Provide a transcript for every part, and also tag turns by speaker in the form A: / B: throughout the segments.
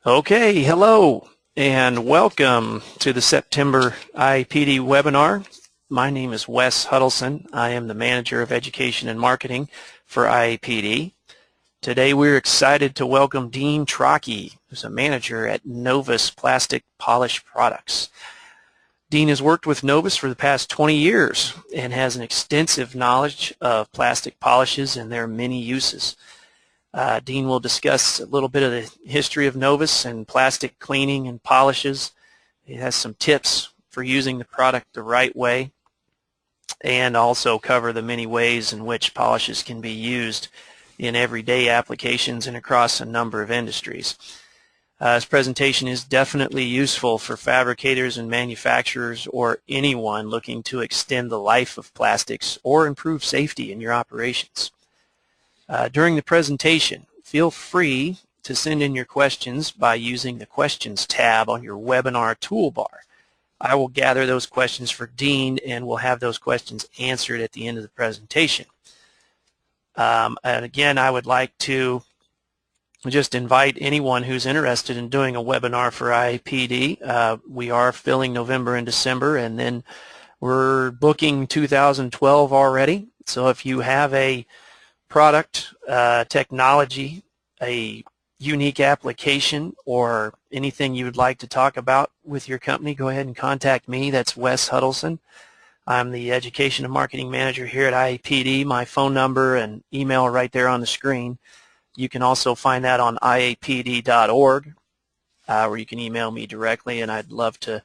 A: Okay, hello and welcome to the September IAPD webinar. My name is Wes Huddleston. I am the Manager of Education and Marketing for IAPD. Today we're excited to welcome Dean Trocchi, who's a manager at Novus Plastic Polish Products. Dean has worked with Novus for the past 20 years and has an extensive knowledge of plastic polishes and their many uses. Dean will discuss a little bit of the history of Novus and plastic cleaning and polishes. He has some tips for using the product the right way and also cover the many ways in which polishes can be used in everyday applications and across a number of industries. This presentation is definitely useful for fabricators and manufacturers or anyone looking to extend the life of plastics or improve safety in your operations. During the presentation, feel free to send in your questions by using the Questions tab on your webinar toolbar. I will gather those questions for Dean and we'll have those questions answered at the end of the presentation. And again, I would like to just invite anyone who's interested in doing a webinar for IAPD. We are filling November and December, and then we're booking 2012 already. So if you have a product, technology, a unique application, or anything you would like to talk about with your company, go ahead and contact me. That's Wes Huddleston. I'm the Education and Marketing Manager here at IAPD. My phone number and email are right there on the screen. You can also find that on iapd.org, where you can email me directly, and I'd love to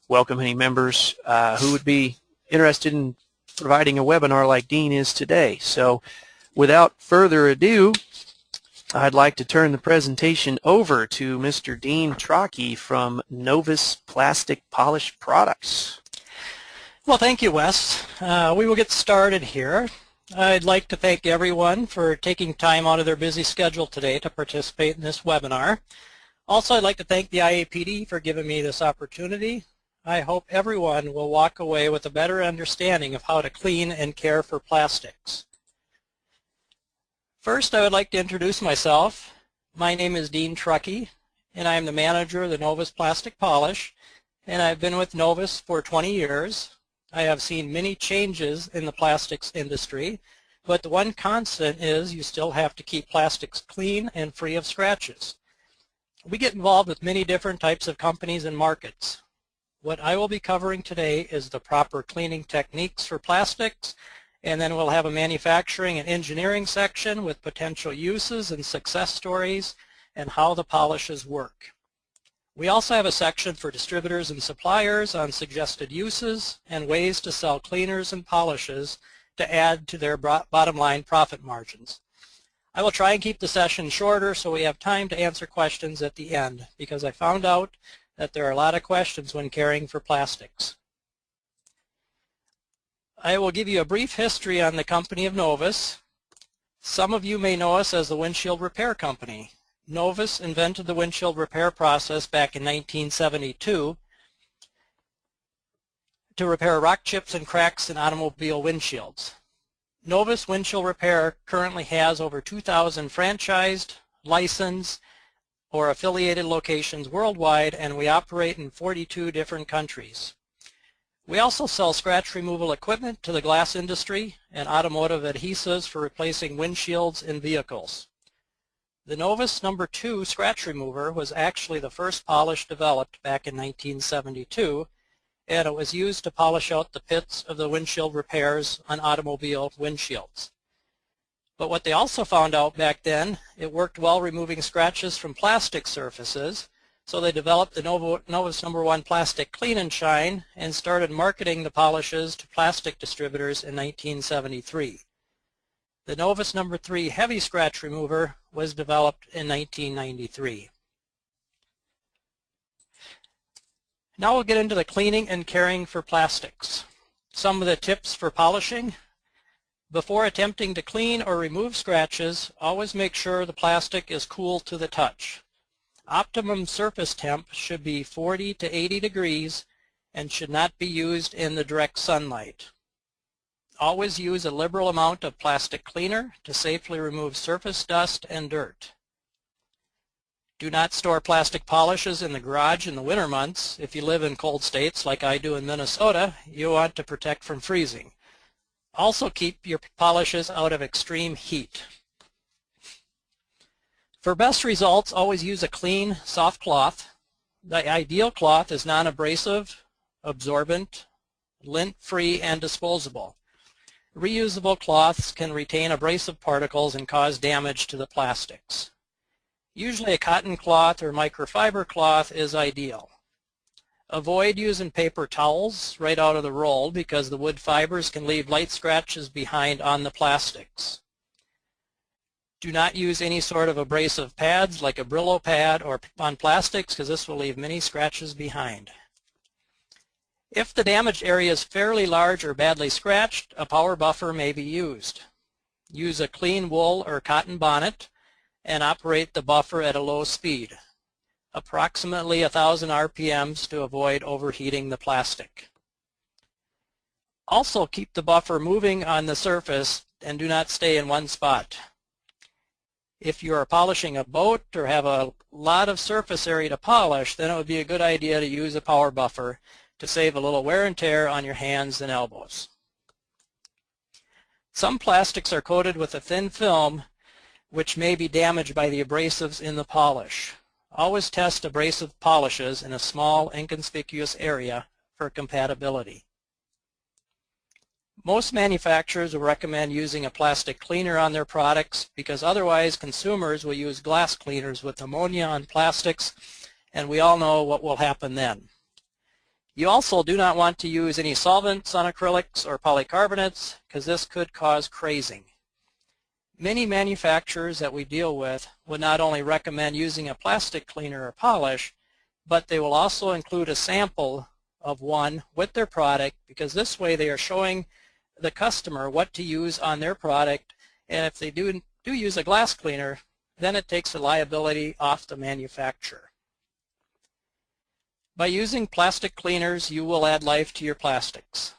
A: welcome any members who would be interested in providing a webinar like Dean is today. So without further ado, I'd like to turn the presentation over to Mr. Dean Trocchi from Novus Plastic Polish Products.
B: Well, thank you, Wes. We will get started here. I'd like to thank everyone for taking time out of their busy schedule today to participate in this webinar. Also, I'd like to thank the IAPD for giving me this opportunity. I hope everyone will walk away with a better understanding of how to clean and care for plastics. First, I would like to introduce myself. My name is Dean Trocchi, and I am the manager of the Novus Plastic Polish, and I've been with Novus for 20 years. I have seen many changes in the plastics industry, but the one constant is you still have to keep plastics clean and free of scratches. We get involved with many different types of companies and markets. What I will be covering today is the proper cleaning techniques for plastics, and then we'll have a manufacturing and engineering section with potential uses and success stories and how the polishes work. We also have a section for distributors and suppliers on suggested uses and ways to sell cleaners and polishes to add to their bottom line profit margins. I will try and keep the session shorter so we have time to answer questions at the end, because I found out that there are a lot of questions when caring for plastics. I will give you a brief history on the company of Novus. Some of you may know us as the windshield repair company. Novus invented the windshield repair process back in 1972 to repair rock chips and cracks in automobile windshields. Novus Windshield Repair currently has over 2,000 franchised, licensed, or affiliated locations worldwide, and we operate in 42 different countries. We also sell scratch removal equipment to the glass industry and automotive adhesives for replacing windshields in vehicles. The Novus No. 2 scratch remover was actually the first polish developed back in 1972, and it was used to polish out the pits of the windshield repairs on automobile windshields. But what they also found out back then, it worked well removing scratches from plastic surfaces, so they developed the Novus No. 1 Plastic Clean and Shine and started marketing the polishes to plastic distributors in 1973. The Novus No. 3 Heavy Scratch Remover was developed in 1993. Now we'll get into the cleaning and caring for plastics. Some of the tips for polishing. Before attempting to clean or remove scratches, always make sure the plastic is cool to the touch. Optimum surface temp should be 40 to 80 degrees and should not be used in the direct sunlight. Always use a liberal amount of plastic cleaner to safely remove surface dust and dirt. Do not store plastic polishes in the garage in the winter months. If you live in cold states like I do in Minnesota, you want to protect from freezing. Also keep your polishes out of extreme heat. For best results, always use a clean, soft cloth. The ideal cloth is non-abrasive, absorbent, lint-free, and disposable. Reusable cloths can retain abrasive particles and cause damage to the plastics. Usually a cotton cloth or microfiber cloth is ideal. Avoid using paper towels right out of the roll because the wood fibers can leave light scratches behind on the plastics. Do not use any sort of abrasive pads like a Brillo pad or on plastics because this will leave many scratches behind. If the damaged area is fairly large or badly scratched, a power buffer may be used. Use a clean wool or cotton bonnet and operate the buffer at a low speed, approximately 1,000 RPMs to avoid overheating the plastic. Also keep the buffer moving on the surface and do not stay in one spot. If you are polishing a boat or have a lot of surface area to polish, then it would be a good idea to use a power buffer to save a little wear and tear on your hands and elbows. Some plastics are coated with a thin film which may be damaged by the abrasives in the polish. Always test abrasive polishes in a small, inconspicuous area for compatibility. Most manufacturers will recommend using a plastic cleaner on their products because otherwise consumers will use glass cleaners with ammonia on plastics, and we all know what will happen then. You also do not want to use any solvents on acrylics or polycarbonates because this could cause crazing. Many manufacturers that we deal with would not only recommend using a plastic cleaner or polish, but they will also include a sample of one with their product because this way they are showing the customer what to use on their product, and if they do use a glass cleaner, then it takes the liability off the manufacturer. By using plastic cleaners, you will add life to your plastics.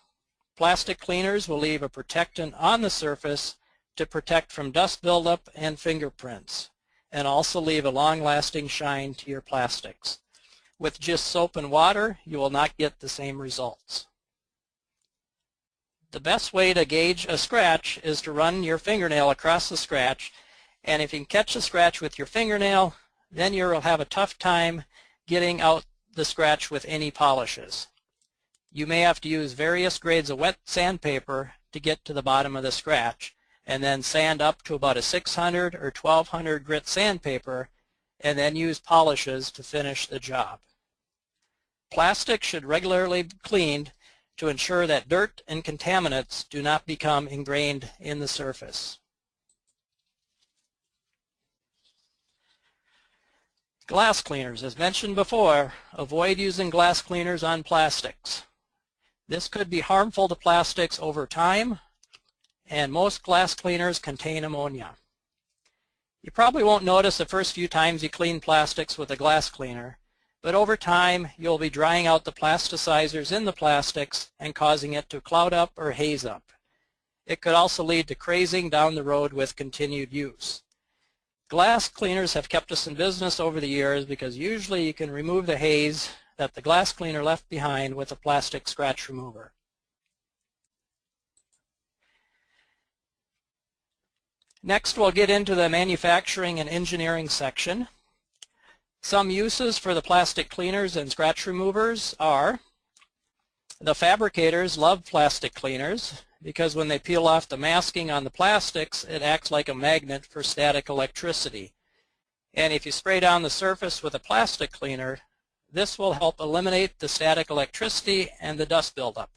B: Plastic cleaners will leave a protectant on the surface to protect from dust buildup and fingerprints, and also leave a long-lasting shine to your plastics. With just soap and water, you will not get the same results. The best way to gauge a scratch is to run your fingernail across the scratch, and if you can catch the scratch with your fingernail, then you'll have a tough time getting out the scratch with any polishes. You may have to use various grades of wet sandpaper to get to the bottom of the scratch, and then sand up to about a 600 or 1200 grit sandpaper, and then use polishes to finish the job. Plastic should regularly be cleaned to ensure that dirt and contaminants do not become ingrained in the surface. Glass cleaners. As mentioned before, avoid using glass cleaners on plastics. This could be harmful to plastics over time, and most glass cleaners contain ammonia. You probably won't notice the first few times you clean plastics with a glass cleaner, but over time you'll be drying out the plasticizers in the plastics and causing it to cloud up or haze up. It could also lead to crazing down the road with continued use. Glass cleaners have kept us in business over the years because usually you can remove the haze that the glass cleaner left behind with a plastic scratch remover. Next, we'll get into the manufacturing and engineering section. Some uses for the plastic cleaners and scratch removers are: the fabricators love plastic cleaners because when they peel off the masking on the plastics, it acts like a magnet for static electricity. And if you spray down the surface with a plastic cleaner, this will help eliminate the static electricity and the dust buildup.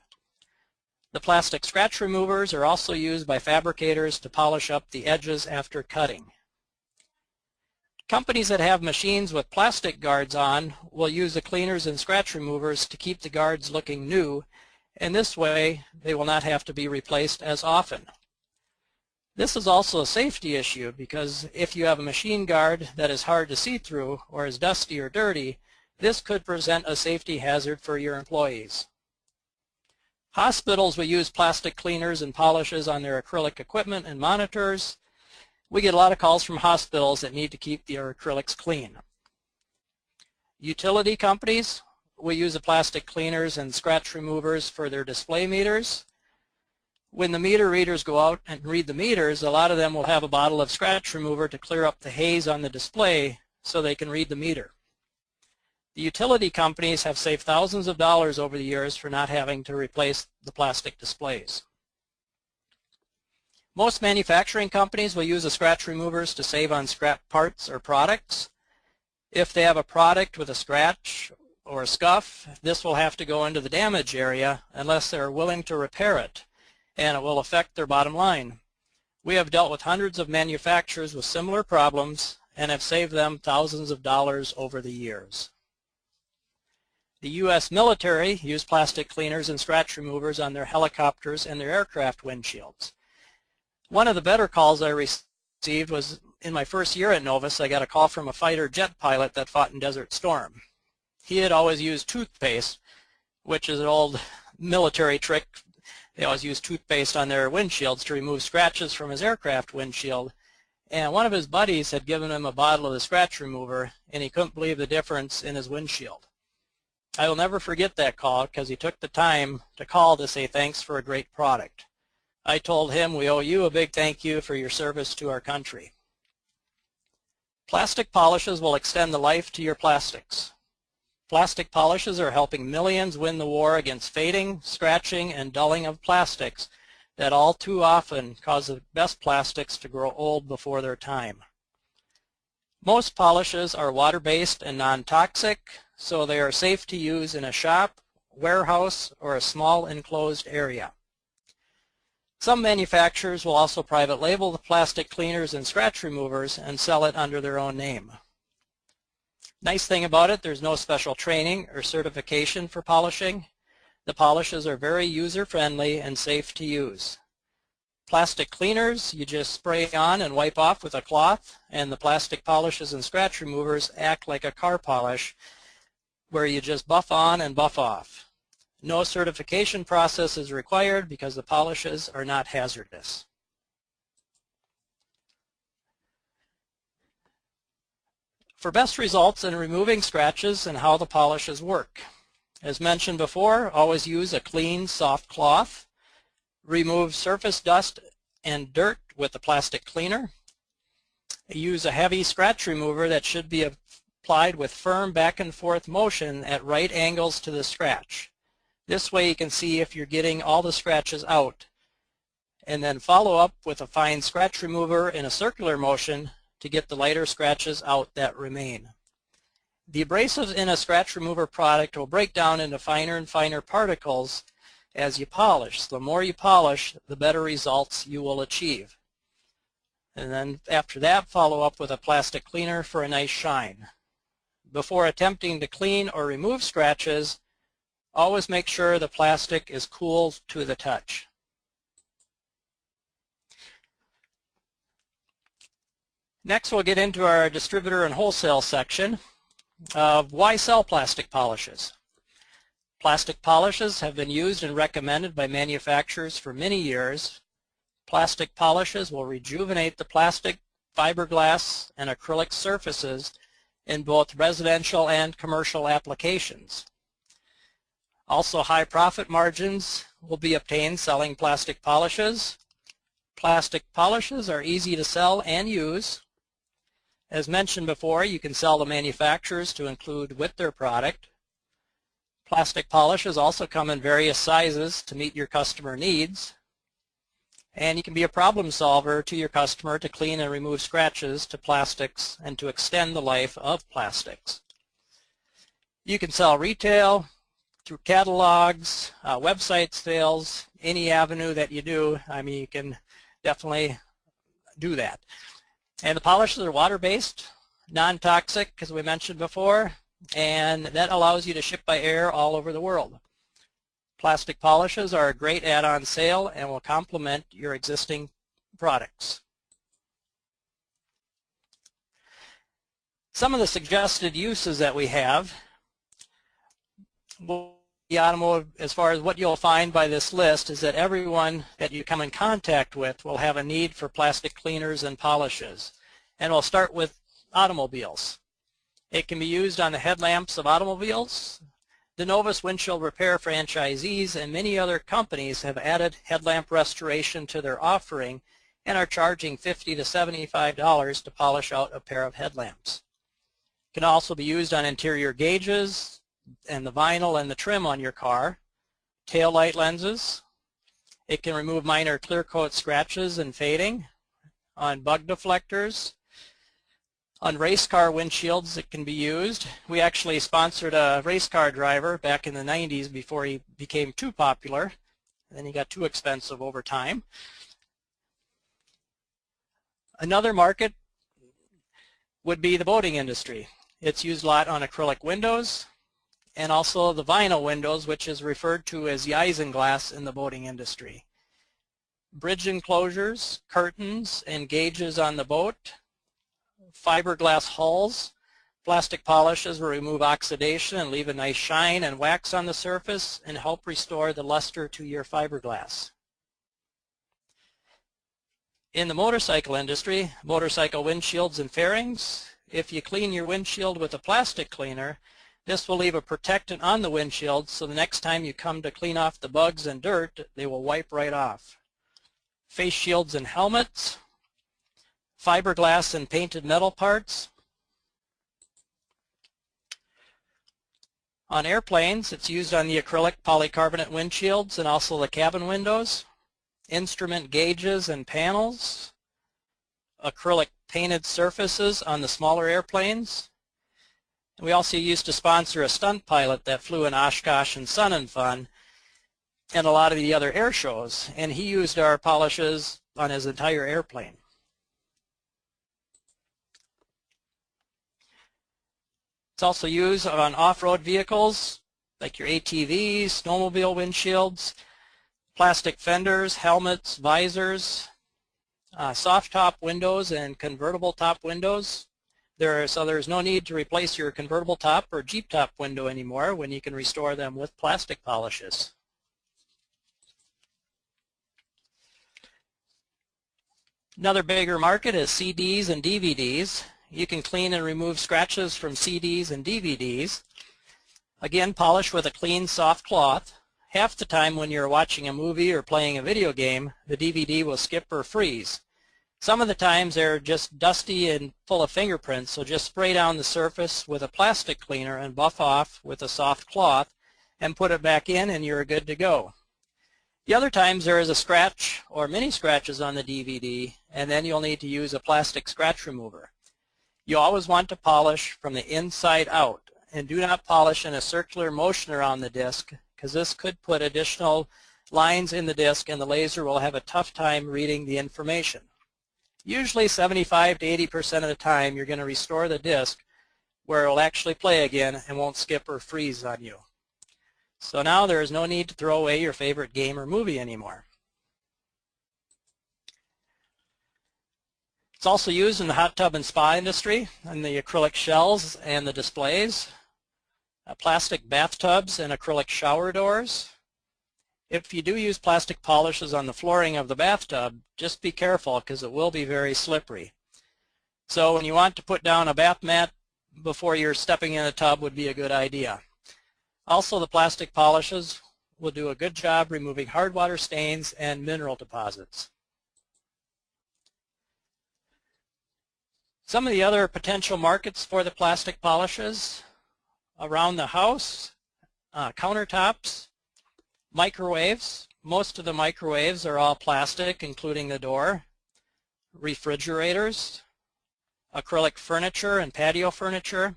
B: The plastic scratch removers are also used by fabricators to polish up the edges after cutting. Companies that have machines with plastic guards on will use the cleaners and scratch removers to keep the guards looking new, and this way they will not have to be replaced as often. This is also a safety issue because if you have a machine guard that is hard to see through or is dusty or dirty, this could present a safety hazard for your employees. Hospitals will use plastic cleaners and polishes on their acrylic equipment and monitors. We get a lot of calls from hospitals that need to keep their acrylics clean. Utility companies will use the plastic cleaners and scratch removers for their display meters. When the meter readers go out and read the meters, a lot of them will have a bottle of scratch remover to clear up the haze on the display so they can read the meter. The utility companies have saved thousands of dollars over the years for not having to replace the plastic displays. Most manufacturing companies will use the scratch removers to save on scrap parts or products. If they have a product with a scratch or a scuff, this will have to go into the damage area unless they're willing to repair it, and it will affect their bottom line. We have dealt with hundreds of manufacturers with similar problems and have saved them thousands of dollars over the years. The U.S. military use plastic cleaners and scratch removers on their helicopters and their aircraft windshields. One of the better calls I received was in my first year at Novus. I got a call from a fighter jet pilot that fought in Desert Storm. He had always used toothpaste, which is an old military trick. They always use toothpaste on their windshields to remove scratches from his aircraft windshield. And one of his buddies had given him a bottle of the scratch remover, and he couldn't believe the difference in his windshield. I will never forget that call because he took the time to call to say thanks for a great product. I told him we owe you a big thank you for your service to our country. Plastic polishes will extend the life to your plastics. Plastic polishes are helping millions win the war against fading, scratching, and dulling of plastics that all too often cause the best plastics to grow old before their time. Most polishes are water-based and non-toxic, so they are safe to use in a shop, warehouse, or a small enclosed area. Some manufacturers will also private label the plastic cleaners and scratch removers and sell it under their own name. Nice thing about it, there's no special training or certification for polishing. The polishes are very user-friendly and safe to use. Plastic cleaners, you just spray on and wipe off with a cloth, and the plastic polishes and scratch removers act like a car polish where you just buff on and buff off. No certification process is required because the polishes are not hazardous. For best results in removing scratches and how the polishes work. As mentioned before, always use a clean, soft cloth. Remove surface dust and dirt with a plastic cleaner. Use a heavy scratch remover that should be applied with firm back and forth motion at right angles to the scratch. This way you can see if you're getting all the scratches out. And then follow up with a fine scratch remover in a circular motion to get the lighter scratches out that remain. The abrasives in a scratch remover product will break down into finer and finer particles as you polish. So the more you polish, the better results you will achieve. And then after that, follow up with a plastic cleaner for a nice shine. Before attempting to clean or remove scratches, always make sure the plastic is cool to the touch. Next, we'll get into our distributor and wholesale section of why sell plastic polishes. Plastic polishes have been used and recommended by manufacturers for many years. Plastic polishes will rejuvenate the plastic, fiberglass, and acrylic surfaces in both residential and commercial applications. Also, high profit margins will be obtained selling plastic polishes. Plastic polishes are easy to sell and use. As mentioned before, you can sell the manufacturers to include with their product. Plastic polishes also come in various sizes to meet your customer needs. And you can be a problem solver to your customer to clean and remove scratches to plastics and to extend the life of plastics. You can sell retail, through catalogs, website sales, any avenue that you do. I mean, you can definitely do that. And the polishes are water-based, non-toxic, as we mentioned before, and that allows you to ship by air all over the world. Plastic polishes are a great add-on sale and will complement your existing products. Some of the suggested uses that we have, the automotive, as far as what you'll find by this list, is that everyone that you come in contact with will have a need for plastic cleaners and polishes. And we'll start with automobiles. It can be used on the headlamps of automobiles. The Novus Windshield Repair franchisees and many other companies have added headlamp restoration to their offering and are charging $50 to $75 to polish out a pair of headlamps. It can also be used on interior gauges and the vinyl and the trim on your car, tail light lenses. It can remove minor clear coat scratches and fading on bug deflectors. On race car windshields it can be used. We actually sponsored a race car driver back in the 90s before he became too popular. Then he got too expensive over time. Another market would be the boating industry. It's used a lot on acrylic windows and also the vinyl windows, which is referred to as the isinglass in the boating industry. Bridge enclosures, curtains, and gauges on the boat, fiberglass hulls, plastic polishes will remove oxidation and leave a nice shine and wax on the surface and help restore the luster to your fiberglass. In the motorcycle industry, motorcycle windshields and fairings, if you clean your windshield with a plastic cleaner, this will leave a protectant on the windshield so the next time you come to clean off the bugs and dirt, they will wipe right off. Face shields and helmets, fiberglass and painted metal parts. On airplanes, it's used on the acrylic polycarbonate windshields and also the cabin windows. Instrument gauges and panels, acrylic painted surfaces on the smaller airplanes. And we also used to sponsor a stunt pilot that flew in Oshkosh and Sun and Fun and a lot of the other air shows, and he used our polishes on his entire airplane. It's also used on off-road vehicles like your ATVs, snowmobile windshields, plastic fenders, helmets, visors, soft top windows and convertible top windows. So there's no need to replace your convertible top or Jeep top window anymore when you can restore them with plastic polishes. Another bigger market is CDs and DVDs. You can clean and remove scratches from CDs and DVDs. Again, polish with a clean, soft cloth. Half the time when you're watching a movie or playing a video game, the DVD will skip or freeze. Some of the times they're just dusty and full of fingerprints, so just spray down the surface with a plastic cleaner and buff off with a soft cloth and put it back in and you're good to go. The other times there is a scratch or many scratches on the DVD, and then you'll need to use a plastic scratch remover. You always want to polish from the inside out, and do not polish in a circular motion around the disc, because this could put additional lines in the disc and the laser will have a tough time reading the information. Usually 75 to 80% of the time you're going to restore the disc where it will actually play again and won't skip or freeze on you. So now there is no need to throw away your favorite game or movie anymore. It's also used in the hot tub and spa industry, in the acrylic shells and the displays, plastic bathtubs and acrylic shower doors. If you do use plastic polishes on the flooring of the bathtub, just be careful because it will be very slippery. So when you want to put down a bath mat before you're stepping in a tub would be a good idea. Also, the plastic polishes will do a good job removing hard water stains and mineral deposits. Some of the other potential markets for the plastic polishes: around the house, countertops, microwaves. Most of the microwaves are all plastic, including the door. Refrigerators, acrylic furniture and patio furniture,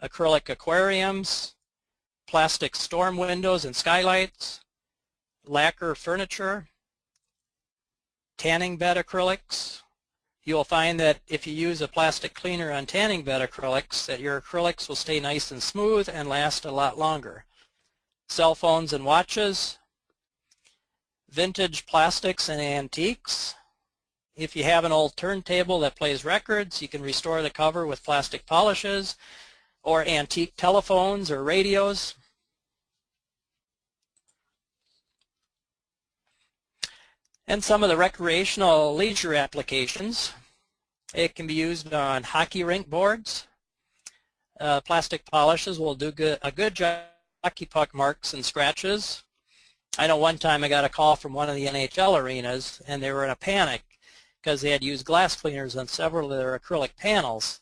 B: acrylic aquariums, plastic storm windows and skylights, lacquer furniture, tanning bed acrylics. You'll find that if you use a plastic cleaner on tanning bed acrylics, that your acrylics will stay nice and smooth and last a lot longer. Cell phones and watches, vintage plastics and antiques. If you have an old turntable that plays records, you can restore the cover with plastic polishes, or antique telephones or radios. And some of the recreational leisure applications. It can be used on hockey rink boards, plastic polishes will do a good job hockey puck marks and scratches. I know one time I got a call from one of the NHL arenas, and they were in a panic because they had used glass cleaners on several of their acrylic panels,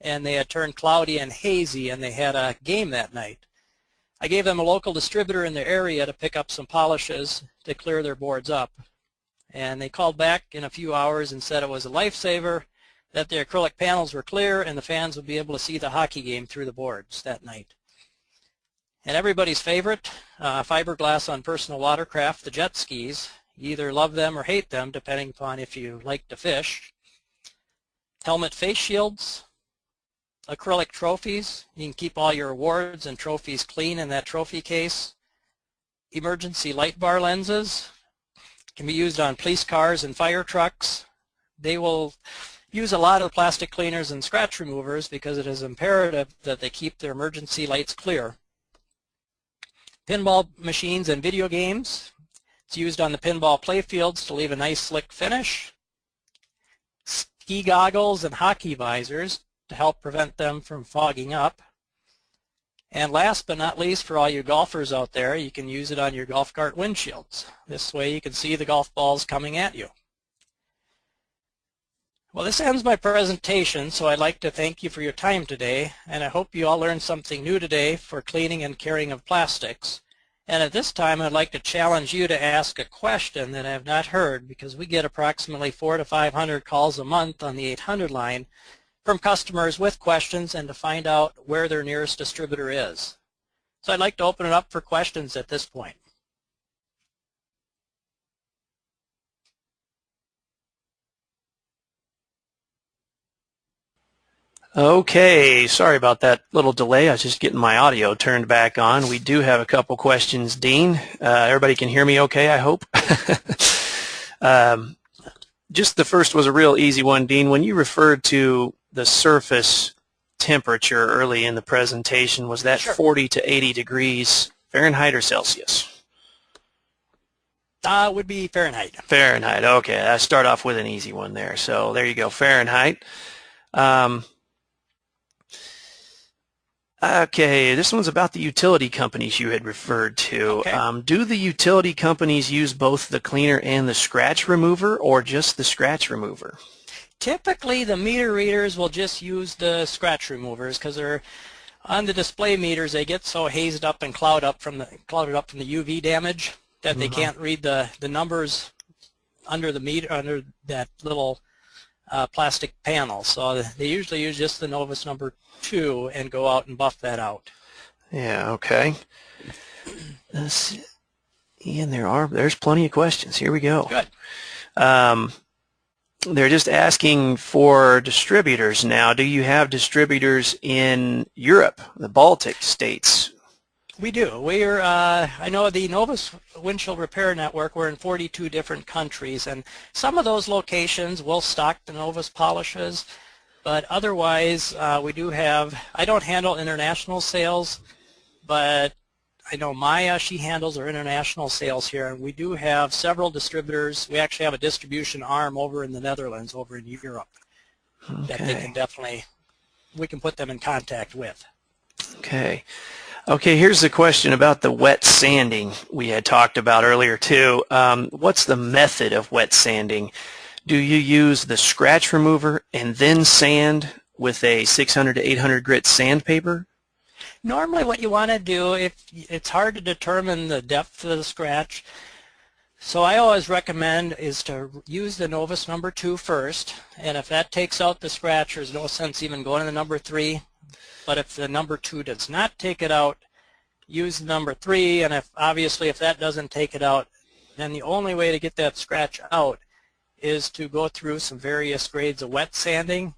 B: and they had turned cloudy and hazy, and they had a game that night. I gave them a local distributor in their area to pick up some polishes to clear their boards up, and they called back in a few hours and said it was a lifesaver, that the acrylic panels were clear and the fans would be able to see the hockey game through the boards that night. And everybody's favorite, fiberglass on personal watercraft, the jet skis. You either love them or hate them, depending upon if you like to fish. Helmet face shields, acrylic trophies. You can keep all your awards and trophies clean in that trophy case. Emergency light bar lenses can be used on police cars and fire trucks. They will use a lot of plastic cleaners and scratch removers because it is imperative that they keep their emergency lights clear. Pinball machines and video games. It's used on the pinball playfields to leave a nice slick finish. Ski goggles and hockey visors to help prevent them from fogging up. And last but not least, for all you golfers out there, you can use it on your golf cart windshields. This way you can see the golf balls coming at you. Well, this ends my presentation, so I'd like to thank you for your time today, and I hope you all learned something new today for cleaning and caring of plastics. And at this time, I'd like to challenge you to ask a question that I have not heard, because we get approximately 400 to 500 calls a month on the 800 line from customers with questions and to find out where their nearest distributor is. So I'd like to open it up for questions at this point.
A: Okay, sorry about that little delay. I was just getting my audio turned back on. We do have a couple questions, Dean. Everybody can hear me okay, I hope. Just the first was a real easy one, Dean. When you referred to the surface temperature early in the presentation, was that
B: Sure.
A: 40 to 80 degrees Fahrenheit or Celsius?
B: Would be Fahrenheit.
A: Fahrenheit, okay. I start off with an easy one there. So there you go, Fahrenheit. Okay, this one's about the utility companies you had referred to.
B: Okay.
A: Do the utility companies use both the cleaner and the scratch remover, or just the scratch remover?
B: Typically, the meter readers will just use the scratch removers because they're on the display meters. They get so hazed up and clouded up from the UV damage that they can't read the numbers under the meter, under that little plastic panel. So they usually use just the Novus number 2 and go out and buff that out.
A: Yeah, okay. Ian, there's plenty of questions. Here we go.
B: Good.
A: They're just asking for distributors now. Do you have distributors in Europe, the Baltic states?
B: We do. We're, I know the Novus Windshield Repair Network, we're in 42 different countries, and some of those locations will stock the Novus polishes, but otherwise we do have, I don't handle international sales, but I know Maya, she handles our international sales here, and we do have several distributors. We actually have a distribution arm over in the Netherlands, over in Europe, that they can definitely, we can put them in contact with.
A: Okay. Okay, here's the question about the wet sanding we had talked about earlier too. What's the method of wet sanding? Do you use the scratch remover and then sand with a 600 to 800 grit sandpaper?
B: Normally what you want to do, if it's hard to determine the depth of the scratch, so I always recommend is to use the Novus number 2 first, and if that takes out the scratch, there's no sense even going to the number 3. But if the number 2 does not take it out, use the number 3, and obviously if that doesn't take it out, then the only way to get that scratch out is to go through some various grades of wet sanding.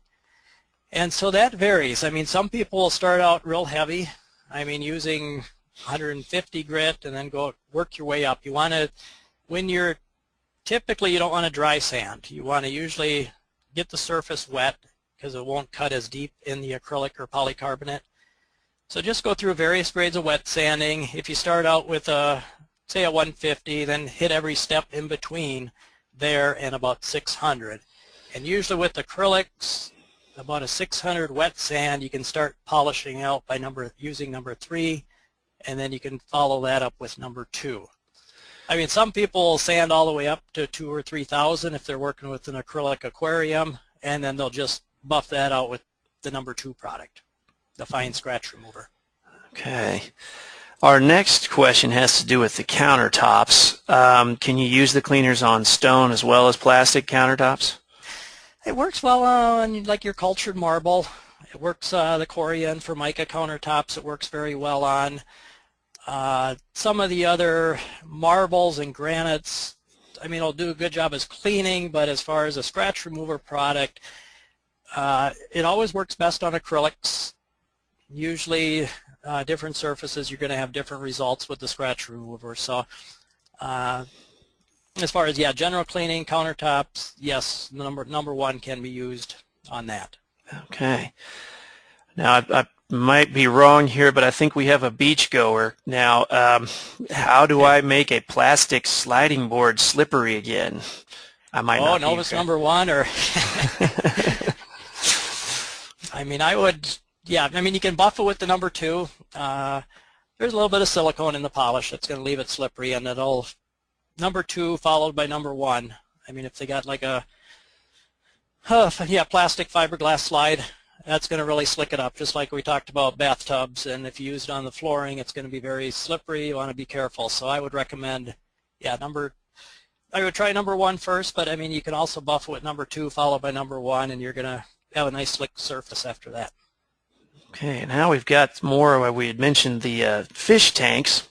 B: And so that varies. I mean, some people will start out real heavy, I mean using 150 grit and then work your way up. You want to, typically you don't want to dry sand. You want to usually get the surface wet, because it won't cut as deep in the acrylic or polycarbonate. So just go through various grades of wet sanding. If you start out with say a 150, then hit every step in between there and about 600. And usually with acrylics, about a 600 wet sand, you can start polishing out by using number 3, and then you can follow that up with number 2. I mean, some people will sand all the way up to 2,000 or 3,000 if they're working with an acrylic aquarium, and then they'll just buff that out with the number 2 product, the fine scratch remover.
A: Okay. Our next question has to do with the countertops. Can you use the cleaners on stone as well as plastic countertops?
B: It works well on like your cultured marble. It works the Corian for mica countertops. It works very well on some of the other marbles and granites. I mean, it'll do a good job as cleaning, but as far as a scratch remover product, it always works best on acrylics. Usually, different surfaces, you're going to have different results with the scratch remover. So, as far as general cleaning, countertops, yes, number 1 can be used on that.
A: Okay. Now I might be wrong here, but I think we have a beach goer. Now, how do I make a plastic sliding board slippery again? I might not.
B: Oh, Novus number 1, or I mean, I would. Yeah, I mean, you can buff it with the number 2. There's a little bit of silicone in the polish that's going to leave it slippery, and it'll number 2 followed by number 1. I mean, if they got like a plastic fiberglass slide, that's going to really slick it up, just like we talked about bathtubs. And if you use it on the flooring, it's going to be very slippery. You want to be careful. So I would recommend, I would try number 1 first, but I mean, you can also buff it with number 2 followed by number 1, and you're going to have a nice slick surface after that.
A: Okay, now we've got more where we had mentioned the fish tanks.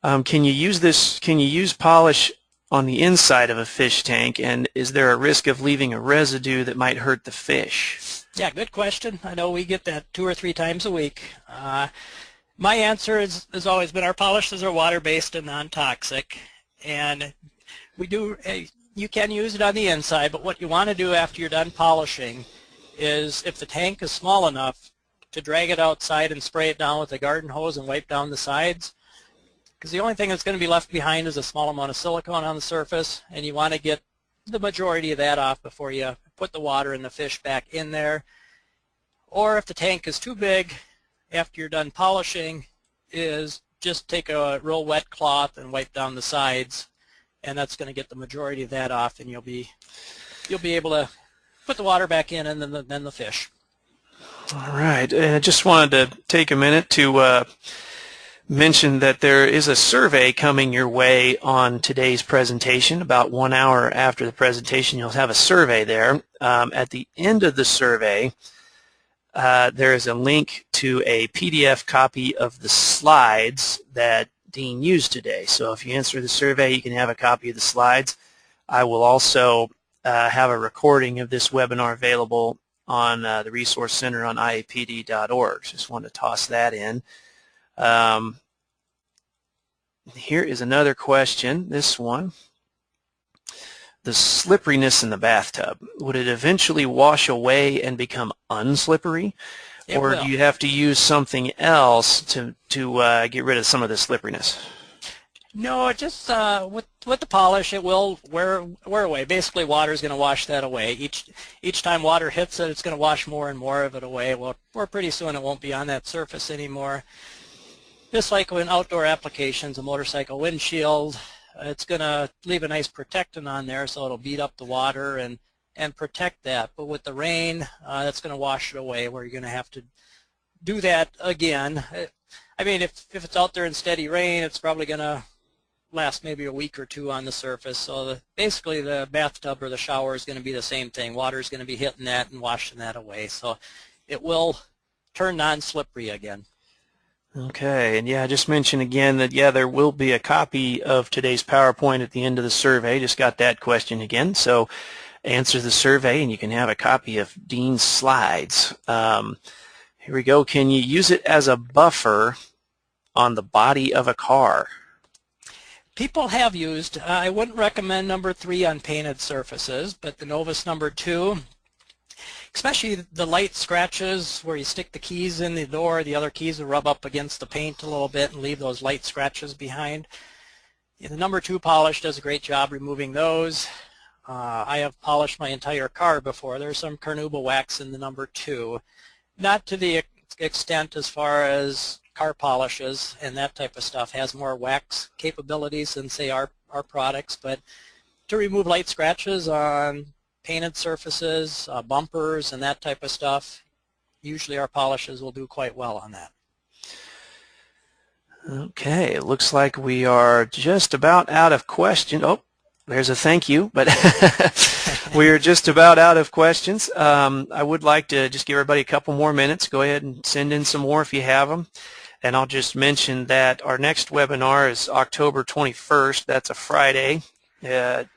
A: Can you use polish on the inside of a fish tank, and is there a risk of leaving a residue that might hurt the fish?
B: Yeah, good question. I know we get that 2 or 3 times a week. My answer has always been our polishes are water-based and non-toxic, and you can use it on the inside, but what you want to do after you're done polishing is, if the tank is small enough, to drag it outside and spray it down with a garden hose and wipe down the sides, because the only thing that's going to be left behind is a small amount of silicone on the surface, and you want to get the majority of that off before you put the water and the fish back in there. Or if the tank is too big, after you're done polishing, is just take a real wet cloth and wipe down the sides, and that's going to get the majority of that off, and you'll be able to put the water back in, and then the fish.
A: All right, and I just wanted to take a minute to mention that there is a survey coming your way on today's presentation. About 1 hour after the presentation, you'll have a survey there. At the end of the survey, there is a link to a PDF copy of the slides that Dean used today. So if you answer the survey, you can have a copy of the slides. I will also have a recording of this webinar available on the Resource Center on iapd.org. Just wanted to toss that in. Here is another question, this one. The slipperiness in the bathtub, would it eventually wash away and become unslippery? Or do you have to use something else to get rid of some of the slipperiness?
B: No, it just with the polish, it will wear away. Basically, water is going to wash that away. Each time water hits it, it's going to wash more and more of it away. Well, or pretty soon it won't be on that surface anymore. Just like in outdoor applications, a motorcycle windshield, it's going to leave a nice protectant on there, so it'll beat up the water and protect that. But with the rain, that's going to wash it away, where you're going to have to do that again. I mean, if it's out there in steady rain, it's probably going to last maybe a week or 2 on the surface. So basically the bathtub or the shower is going to be the same thing. Water is going to be hitting that and washing that away. So it will turn non-slippery again.
A: Okay, and I just mentioned again that there will be a copy of today's PowerPoint at the end of the survey. Just got that question again. So answer the survey and you can have a copy of Dean's slides. Here we go. Can you use it as a buffer on the body of a car?
B: People have used. I wouldn't recommend number 3 on painted surfaces, but the Novus number 2, especially the light scratches where you stick the keys in the door, the other keys will rub up against the paint a little bit and leave those light scratches behind. The number 2 polish does a great job removing those. I have polished my entire car before. There's some carnauba wax in the number 2. Not to the extent as far as car polishes and that type of stuff. Has more wax capabilities than, say, our products, but to remove light scratches on painted surfaces, bumpers, and that type of stuff, usually our polishes will do quite well on that.
A: Okay, it looks like we are just about out of questions. Oh, there's a thank you, but we're just about out of questions. I would like to just give everybody a couple more minutes. Go ahead and send in some more if you have them. And I'll just mention that our next webinar is October 21st. That's a Friday at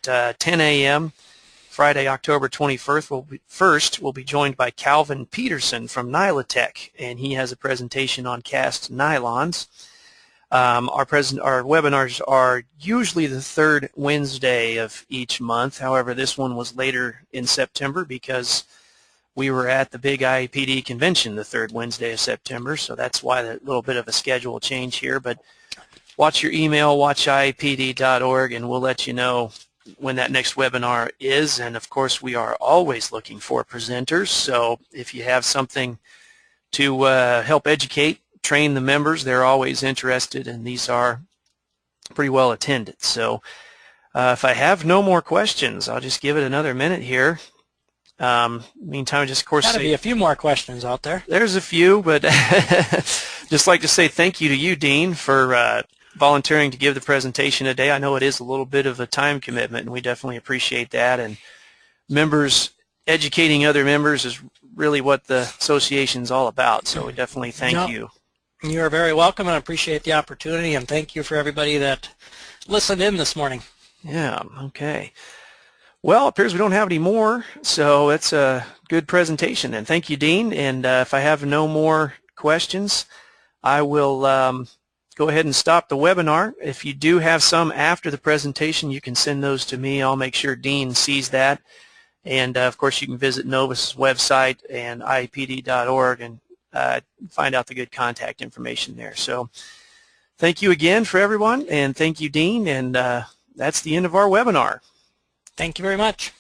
A: 10 a.m. Friday, October 21st, we'll be joined by Calvin Peterson from Nylatech, and he has a presentation on cast nylons. Our webinars are usually the third Wednesday of each month. However, this one was later in September because we were at the big IAPD convention the third Wednesday of September, so that's why a little bit of a schedule change here. But watch your email, watch iapd.org, and we'll let you know when that next webinar is. And of course, we are always looking for presenters, so if you have something to help educate, train the members, they're always interested, and these are pretty well attended. So if I have no more questions, I'll just give it another minute here. Meantime, just of course,
B: Got to be a few more questions out there.
A: There's a few, but just like to say thank you to you, Dean, for volunteering to give the presentation today. I know it is a little bit of a time commitment, and we definitely appreciate that. And members, educating other members is really what the association is all about, so we definitely thank you.
B: You are very welcome, and I appreciate the opportunity, and thank you for everybody that listened in this morning.
A: Yeah, okay. Well, it appears we don't have any more, so it's a good presentation. And thank you, Dean. And if I have no more questions, I will go ahead and stop the webinar. If you do have some after the presentation, you can send those to me. I'll make sure Dean sees that. And, of course, you can visit Novus' website and iapd.org and find out the good contact information there. So thank you again for everyone, and thank you, Dean. And that's the end of our webinar.
B: Thank you very much.